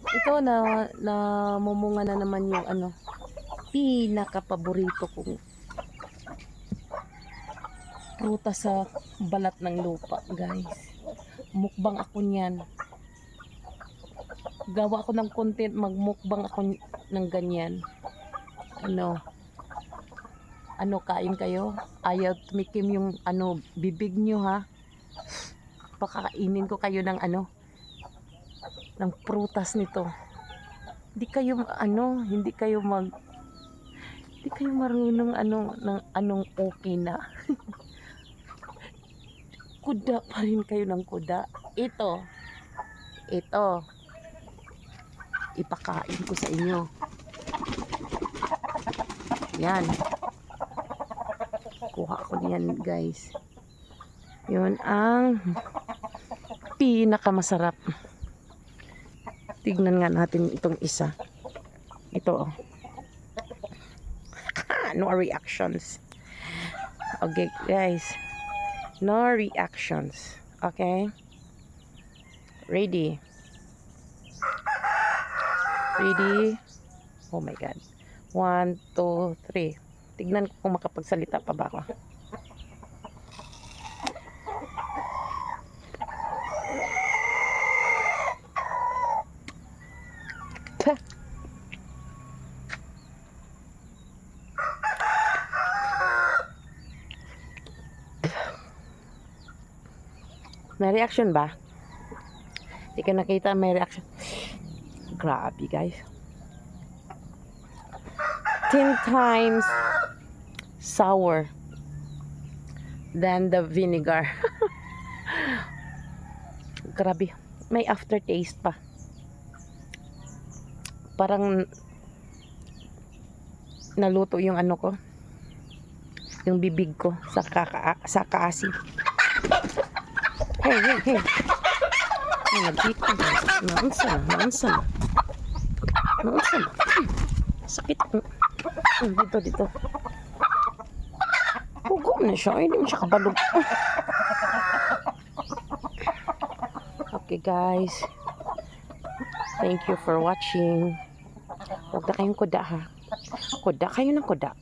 Ito na mumunga na naman yung pinaka-paborito kong prutas sa balat ng lupa, guys. Mukbang ako niyan. Gawa ako ng content, magmukbang ako ng ganyan. Kain kayo? Ayaw tumikim yung bibig nyo, ha? Pakakainin ko kayo ng ng prutas nito. Hindi kayo marunong ng anong okay na. Kuda pa rin kayo ng kuda. Ito ipakain ko sa inyo. Yan, kuha ko niyan, guys. Yun ang pinakamasarap. Tignan nga natin itong isa. Ito, no reactions. Okay, guys. No reactions. Okay? Ready? Ready? Oh my God. 1, 2, 3. Tignan ko kung makapagsalita pa ba ako. May reaction ba? Hindi ka nakita may reaction. Grabe, guys. 10 times sour than the vinegar. Grabe. May aftertaste pa. Parang naluto yung ko. Yung bibig ko sa kaasim. Hey. Ay, nagkita. Naunsa na. Sakit. Dito. Hugo na siya. Ay, hindi mo siya kabalog. Okay, guys. Thank you for watching. Huwag na kayong kuda, ha. Kuda kayo ng kuda.